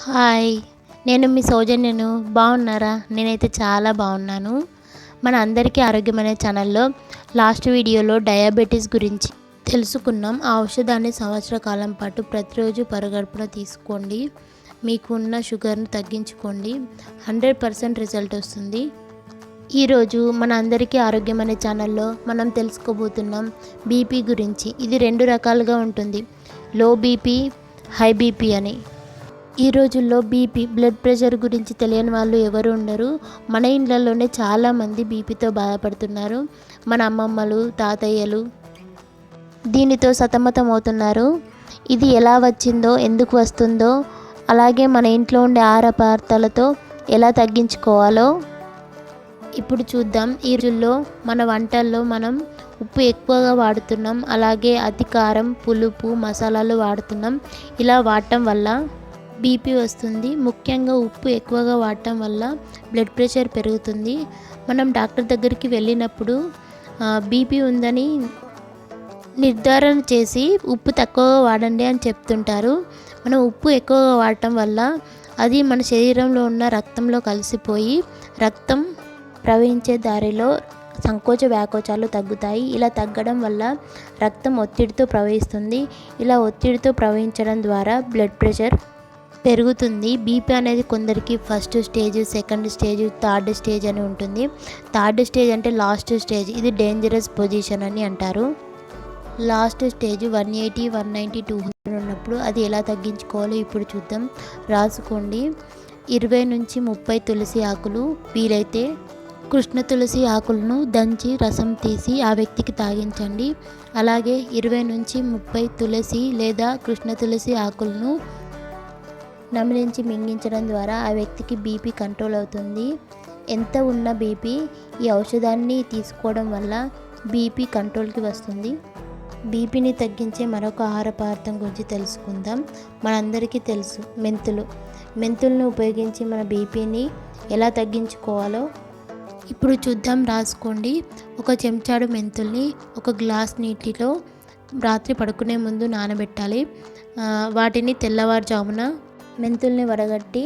Hi, నేను మీ సౌజన్యను. బాగున్నారా? నేనైతే చాలా బాగున్నాను. మన అందరికీ ఆరోగ్యమైన ఛానల్లో లాస్ట్ వీడియోలో డయాబెటీస్ గురించి తెలుసుకున్నాం. ఆ ఔషధాన్ని సంవత్సర కాలం పాటు ప్రతిరోజు పరగడుపున తీసుకోండి. మీకు ఉన్న షుగర్ను తగ్గించుకోండి. 100% రిజల్ట్ వస్తుంది. ఈరోజు మన అందరికీ ఆరోగ్యమైన ఛానల్లో మనం తెలుసుకోబోతున్నాం బీపీ గురించి. ఇది 2 రకాలుగా ఉంటుంది, లో బీపీ, హై బీపీ అని. ఈ రోజుల్లో బీపీ, బ్లడ్ ప్రెషర్ గురించి తెలియని వాళ్ళు ఎవరు ఉండరు. మన ఇండ్లలోనే చాలామంది బీపీతో బాధపడుతున్నారు. మన అమ్మమ్మలు, తాతయ్యలు దీనితో సతమతమవుతున్నారు. ఇది ఎలా వచ్చిందో, ఎందుకు వస్తుందో, అలాగే మన ఇంట్లో ఉండే ఆహార పదార్థాలతో ఎలా తగ్గించుకోవాలో ఇప్పుడు చూద్దాం. ఈ రోజుల్లో మన వంటల్లో మనం ఉప్పు ఎక్కువగా వాడుతున్నాం. అలాగే అతి కారం, పులుపు, మసాలాలు వాడుతున్నాం. ఇలా వాడటం వల్ల బీపీ వస్తుంది. ముఖ్యంగా ఉప్పు ఎక్కువగా వాడటం వల్ల బ్లడ్ ప్రెషర్ పెరుగుతుంది. మనం డాక్టర్ దగ్గరికి వెళ్ళినప్పుడు బీపీ ఉందని నిర్ధారణ చేసి ఉప్పు తక్కువగా వాడండి అని చెప్తుంటారు. మనం ఉప్పు ఎక్కువగా వాడటం వల్ల అది మన శరీరంలో ఉన్న రక్తంలో కలిసిపోయి రక్తం ప్రవహించే దారిలో సంకోచ వ్యాకోచాలు తగ్గుతాయి. ఇలా తగ్గడం వల్ల రక్తం ఒత్తిడితో ప్రవహిస్తుంది. ఇలా ఒత్తిడితో ప్రవహించడం ద్వారా బ్లడ్ ప్రెషర్ పెరుగుతుంది. బీపీ అనేది కొందరికి first stage, second stage, third stage అని ఉంటుంది. థర్డ్ స్టేజ్ అంటే లాస్ట్ స్టేజ్. ఇది డేంజరస్ పొజిషన్ అని అంటారు. లాస్ట్ స్టేజ్ 180, 190, 200 ఉన్నప్పుడు అది ఎలా తగ్గించుకోవాలో ఇప్పుడు చూద్దాం. రాసుకోండి. 20 నుంచి 30 తులసి ఆకులు, వీలైతే కృష్ణ తులసి ఆకులను దంచి రసం తీసి ఆ వ్యక్తికి తాగించండి. అలాగే 20 నుంచి 30 తులసి లేదా కృష్ణ తులసి ఆకులను నమిలించి మింగించడం ద్వారా ఆ వ్యక్తికి బీపీ కంట్రోల్ అవుతుంది. ఎంత ఉన్న బీపీ ఈ ఔషధాన్ని తీసుకోవడం వల్ల బీపీ కంట్రోల్కి వస్తుంది. బీపీని తగ్గించే మరొక ఆహార పదార్థం గురించి తెలుసుకుందాం. మనందరికీ తెలుసు, మెంతులను ఉపయోగించి మన బీపీని ఎలా తగ్గించుకోవాలో ఇప్పుడు చూద్దాం. రాసుకోండి. 1 చెంచాడు మెంతుల్ని 1 గ్లాస్ నీటిలో రాత్రి పడుకునే ముందు నానబెట్టాలి. వాటిని తెల్లవారుజామున మెంతుల్ని వడగట్టి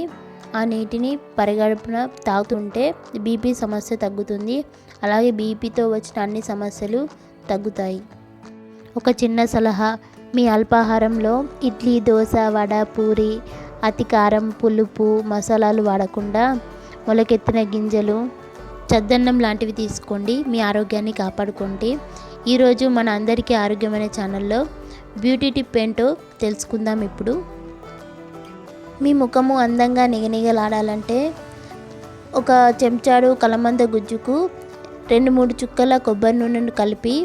ఆ నీటిని పరిగడుపున తాగుతుంటే బీపీ సమస్య తగ్గుతుంది. అలాగే బీపీతో వచ్చిన అన్ని సమస్యలు తగ్గుతాయి. ఒక చిన్న సలహా, మీ అల్పాహారంలో ఇడ్లీ, దోశ, వడ, పూరి అతి కారం, పులుపు, మసాలాలు వాడకుండా మొలకెత్తిన గింజలు, చద్దన్నం లాంటివి తీసుకోండి. మీ ఆరోగ్యాన్ని కాపాడుకోండి. ఈరోజు మన అందరికీ ఆరోగ్యమైన ఛానల్లో బ్యూటీ టిప్ ఏంటో తెలుసుకుందాం ఇప్పుడు. మీ ముఖము అందంగా నిగనిగలాడాలంటే 1 చెంచాడు కలమంద గుజ్జుకు 2-3 చుక్కల కొబ్బరి నూనెను కలిపి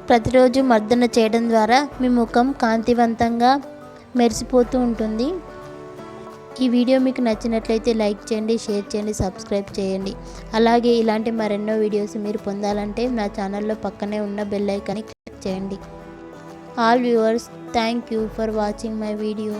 ప్రతిరోజు మర్దన చేయడం ద్వారా మీ ముఖం కాంతివంతంగా మెరిసిపోతూ ఉంటుంది. ఈ వీడియో మీకు నచ్చినట్లయితే లైక్ చేయండి, షేర్ చేయండి, సబ్స్క్రైబ్ చేయండి. అలాగే ఇలాంటి మరెన్నో వీడియోస్ మీరు పొందాలంటే నా ఛానల్లో పక్కనే ఉన్న బెల్ ఐకాన్ని క్లిక్ చేయండి. All viewers, thank you for watching my video.